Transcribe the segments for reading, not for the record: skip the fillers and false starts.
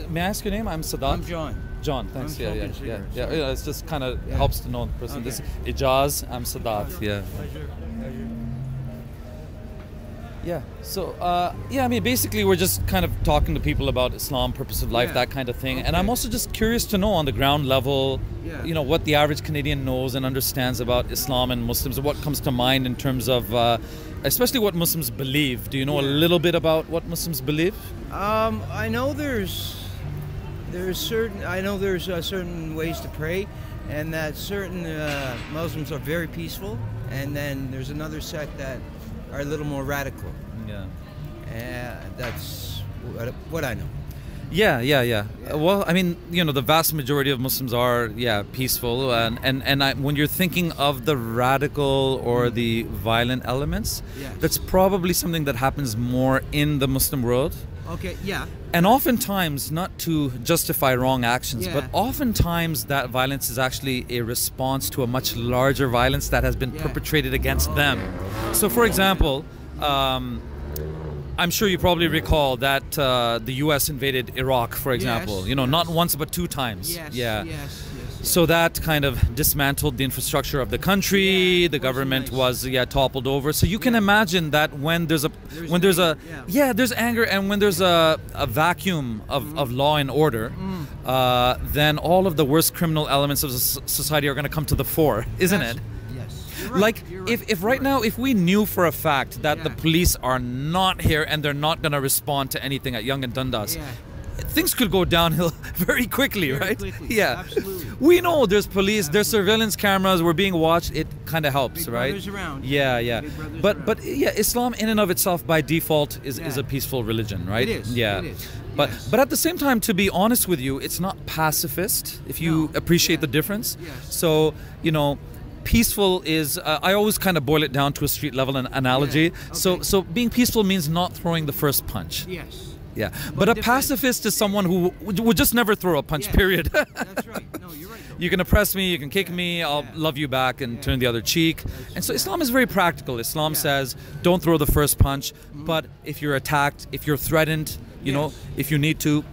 May I ask your name? I'm Sadat. I'm John. John, thanks. I'm Yeah. It's just kind of helps to know the person. Okay. This is Ijaz. I'm Sadat. Yeah. Pleasure. Yeah. So, I mean, basically, we're just kind of talking to people about Islam, purpose of life, Yeah. that kind of thing. And Okay. I'm also just curious to know on the ground level, Yeah. you know, what the average Canadian knows and understands about Islam and Muslims. What comes to mind in terms of, especially what Muslims believe. Do you know a Yeah. little bit about what Muslims believe? I know there's certain ways to pray, and that certain Muslims are very peaceful, and then there's another sect that are a little more radical. Yeah. That's what I know. Yeah. Well, I mean, you know, the vast majority of Muslims are, peaceful, and when you're thinking of the radical or the violent elements, Yes. that's probably something that happens more in the Muslim world. Okay, yeah. And oftentimes, not to justify wrong actions, Yeah. but oftentimes that violence is actually a response to a much larger violence that has been Yeah. perpetrated against them. So, for example, I'm sure you probably recall that the U.S. invaded Iraq, for example. Yes, You know, not yes. once but 2 times. Yes, Yeah. yes. So that kind of dismantled the infrastructure of the country. Yeah, The wasn't government nice. was toppled over. So you can Yeah. imagine that when there's anger, there's anger, and when there's a vacuum of law and order, then all of the worst criminal elements of society are going to come to the fore, isn't it? Yes. You're right, Like you're right, if you're right now, if we knew for a fact that the Yeah. police are not here and they're not going to respond to anything at Yonge and Dundas, Yeah. things could go downhill very quickly, Very right? quickly, Yeah, absolutely. We know there's police, there's surveillance cameras, we're being watched. It kind of helps, Big right? brothers around. Yeah. Big brothers But around. Islam in and of itself by default is Yeah. a peaceful religion, right? It is, Yeah. it is, But yes. but at the same time, to be honest with you, it's not pacifist. If you No, appreciate yeah. the difference. Yes. So peaceful is I always kind of boil it down to a street level analogy. Yeah, okay. So being peaceful means not throwing the first punch. Yes. Yeah, but a defend- pacifist is someone who would just never throw a punch. Yes. Period. That's right. No, you're right. You can oppress me, you can kick me, I'll love you back and turn the other cheek. And so Islam is very practical. Islam says, don't throw the first punch, but if you're attacked, if you're threatened, you know, if you need to,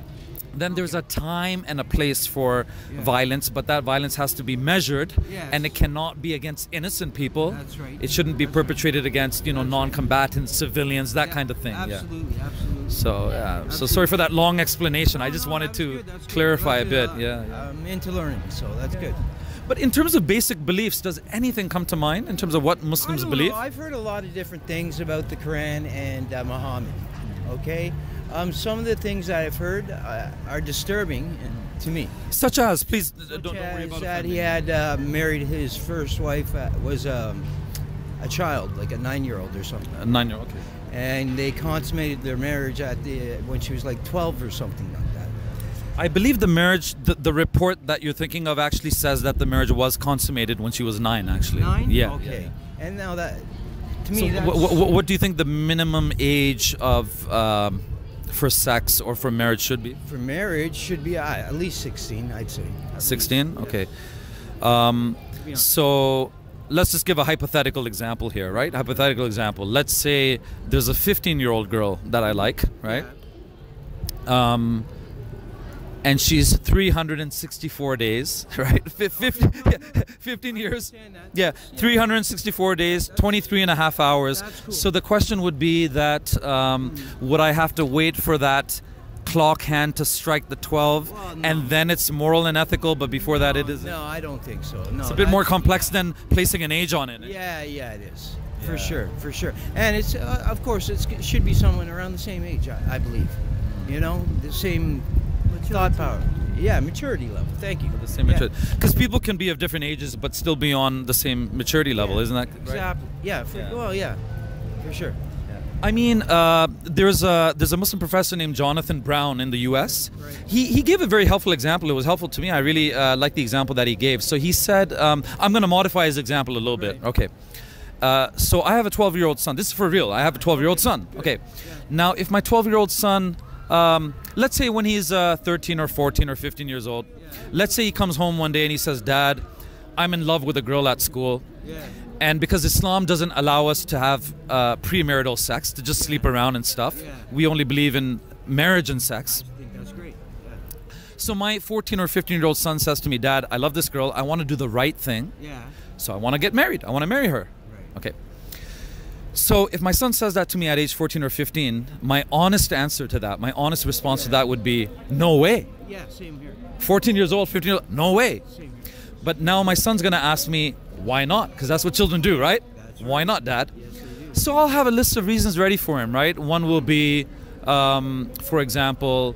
then there's a time and a place for violence, but that violence has to be measured, and it cannot be against innocent people. That's right. It shouldn't be perpetrated against, non-combatant civilians, that kind of thing. Absolutely, Yeah. absolutely. So sorry for that long explanation. I just wanted to clarify a bit. Yeah. I'm into learning, so that's good. But in terms of basic beliefs, does anything come to mind in terms of what Muslims I don't believe? know. I've heard a lot of different things about the Quran and Muhammad. Okay, some of the things that I've heard are disturbing to me. Such as, please don't worry As about that offending. he had married his first wife was a child, like a 9-year-old or something, A 9-year-old. Okay. and they consummated their marriage when she was like 12 or something like that. I believe the marriage, the report that you're thinking of actually says that the marriage was consummated when she was 9. Actually. 9? Yeah. Okay. Yeah. And now that, to So me, that's... what do you think the minimum age of for sex or for marriage should be? For marriage should be at least 16, I'd say. At 16? least. Okay. Yeah. So let's just give a hypothetical example here, right? Hypothetical example. Let's say there's a 15-year-old girl that I like, right? And she's 364 days, right? 15 years. Yeah, 364 days, 23 and a half hours. That's cool. So the question would be that would I have to wait for that clock hand to strike the 12 Well, no. and then it's moral and ethical, but before that it is No, I don't think so. No, it's a bit more complex than placing an age on it. Yeah, it is. Yeah. For sure. And it's, of course, it should be someone around the same age, I believe. You know, the same thought power. Yeah, maturity level. Thank you. The same maturity. Because people can be of different ages but still be on the same maturity level, isn't that right? Exactly. Yeah. Well, yeah, for sure. I mean, there's a Muslim professor named Jonathan Brown in the U.S. Right. He gave a very helpful example. It was helpful to me. I really like the example that he gave. So he said, I'm going to modify his example a little bit. Okay. So I have a 12-year-old son. This is for real. I have a 12-year-old son. Okay. Now, if my 12-year-old son, let's say when he's 13 or 14 or 15 years old, let's say he comes home one day and he says, Dad, I'm in love with a girl at school. Yeah. And because Islam doesn't allow us to have premarital sex, to just sleep around and stuff, we only believe in marriage and sex. I think that's great. So my 14 or 15-year-old son says to me, Dad, I love this girl. I want to do the right thing. Yeah. So I want to get married. I want to marry her. Right. Okay. So if my son says that to me at age 14 or 15, my honest answer to that, my honest response to that would be, no way. Yeah, same here. 14 years old, 15 years old, no way. Same here. But now my son's going to ask me, why not? Because that's what children do, right? That's right. Why not, Dad? Yes, they do. So I'll have a list of reasons ready for him, right? One will be, for example,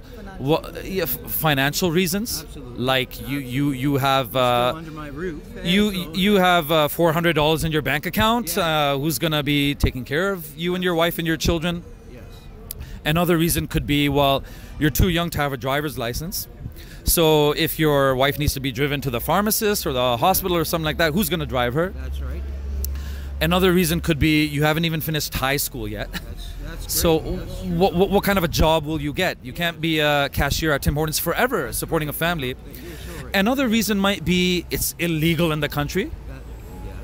financial reasons. Absolutely. Like you have Still under my roof. you have $400 in your bank account. Yeah. Who's gonna be taking care of you and your wife and your children? Yes. Another reason could be, well, you're too young to have a driver's license. So if your wife needs to be driven to the pharmacist or the hospital or something like that, who's gonna drive her? That's right. Another reason could be you haven't even finished high school yet. That's great. So That's true. what kind of a job will you get? You can't be a cashier at Tim Hortons forever supporting a family. You're so right. Another reason might be it's illegal in the country.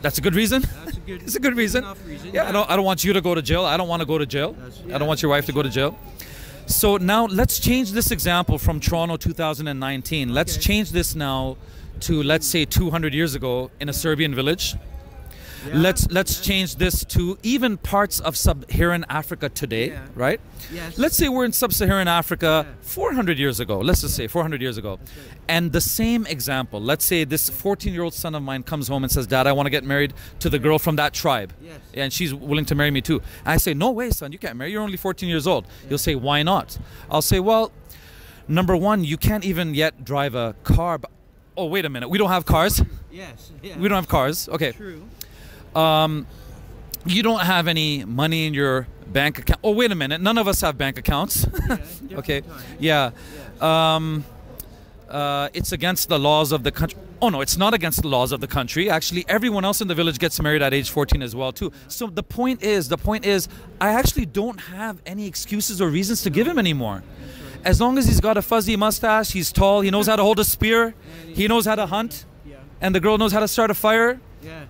That's a good reason. That's a good. It's a good reason. Enough reason. Yeah, I don't want you to go to jail. I don't want to go to jail. Yeah. I don't want your wife to go to jail. So now let's change this example from Toronto 2019. Let's Okay. change this now to, let's say, 200 years ago in a Serbian village. Yeah. Let's change this to even parts of sub-Saharan Africa today, Yeah. right? Yes. Let's say we're in sub-Saharan Africa Yeah. 400 years ago. Let's just say 400 years ago. That's right. And the same example, let's say this 14-year-old son of mine comes home and says, Dad, I want to get married to the girl from that tribe. Yes. And she's willing to marry me too. And I say, no way, son, you can't marry. You're only 14 years old. You'll say, why not? I'll say, well, number one, you can't even yet drive a car. Oh, wait a minute. We don't have cars. Yes. Yeah. We don't have cars. Okay. True. You don't have any money in your bank account. Oh, wait a minute. None of us have bank accounts. Yeah, Okay. different time. Yeah. Yes. It's against the laws of the country. Oh, no, it's not against the laws of the country. Actually, everyone else in the village gets married at age 14 as well, too. So the point is, I actually don't have any excuses or reasons to give him anymore. As long as he's got a fuzzy mustache, he's tall, he knows how to hold a spear, he knows how to hunt, Yeah. and the girl knows how to start a fire. Yeah.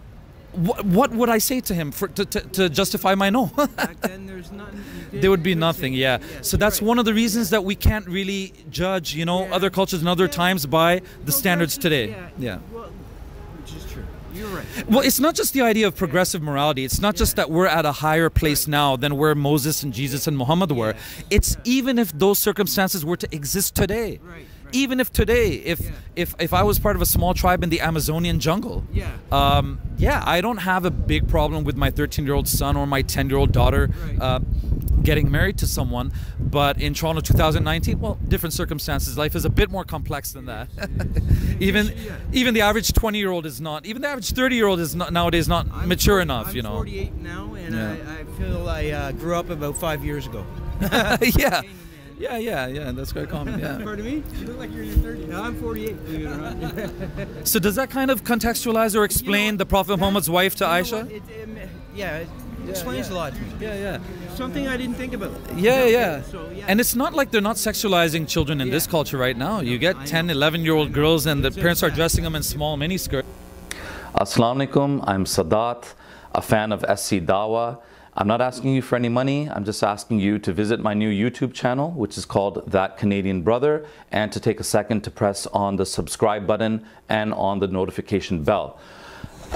What would I say to him to justify my no? Back then, there's nothing. There would be nothing, yeah. So that's one of the reasons that we can't really judge, Yeah. other cultures and other Yeah. times by the standards today. Yeah. Well, which is true. You're right. Well, it's not just the idea of progressive morality. It's not just that we're at a higher place now than where Moses and Jesus and Muhammad were. Yes. It's even if those circumstances were to exist today. Right. Even if today, Yeah. if I was part of a small tribe in the Amazonian jungle, Yeah. I don't have a big problem with my 13-year-old son or my 10-year-old daughter Right. getting married to someone. But in Toronto 2019, well, different circumstances. Life is a bit more complex than that. Even the average 20-year-old is not. Even the average 30-year-old is not nowadays not mature enough. I'm 48 now, and Yeah. I feel I grew up about 5 years ago. Yeah. Yeah. That's quite common. Yeah. Pardon me? You look like you're in your 30s. No, I'm 48. Believe it or not. So does that kind of contextualize or explain the Prophet Muhammad's wife to Aisha? It explains a lot to me. Yeah. Something I didn't think about. Yeah. So, yeah. And it's not like they're not sexualizing children in this Yeah. culture right now. You get I 10, know. 11-year-old girls and the It's parents are exact. dressing them in small miniskirts. Assalamu alaikum, I'm Sadat, a fan of SC Dawa. I'm not asking you for any money, I'm just asking you to visit my new YouTube channel, which is called That Canadian Brother, and to take a second to press on the subscribe button and on the notification bell.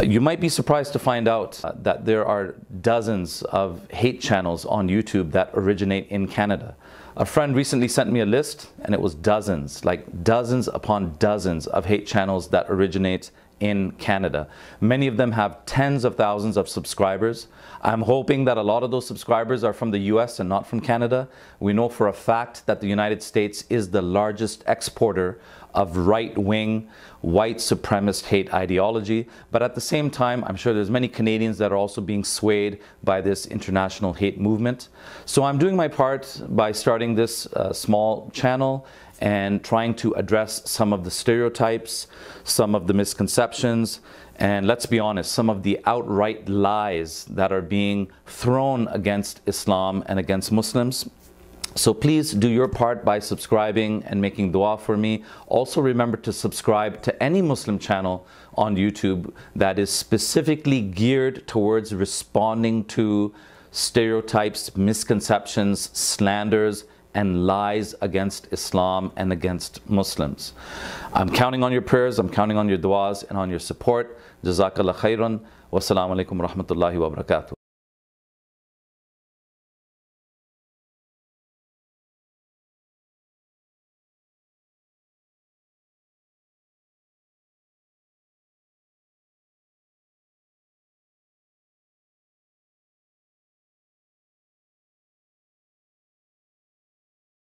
You might be surprised to find out that there are dozens of hate channels on YouTube that originate in Canada. A friend recently sent me a list, and it was dozens, like dozens upon dozens of hate channels that originate in Canada. Many of them have tens of thousands of subscribers. I'm hoping that a lot of those subscribers are from the US and not from Canada. We know for a fact that the United States is the largest exporter of right-wing, white supremacist hate ideology. But at the same time, I'm sure there's many Canadians that are also being swayed by this international hate movement. So I'm doing my part by starting this small channel and trying to address some of the stereotypes, some of the misconceptions, and let's be honest, some of the outright lies that are being thrown against Islam and against Muslims. So please do your part by subscribing and making dua for me. Also remember to subscribe to any Muslim channel on YouTube that is specifically geared towards responding to stereotypes, misconceptions, slanders, and lies against Islam and against Muslims. I'm counting on your prayers, I'm counting on your du'as and on your support. Jazakallah khairan. Wassalamu alaikum wa rahmatullahi wa barakatuh.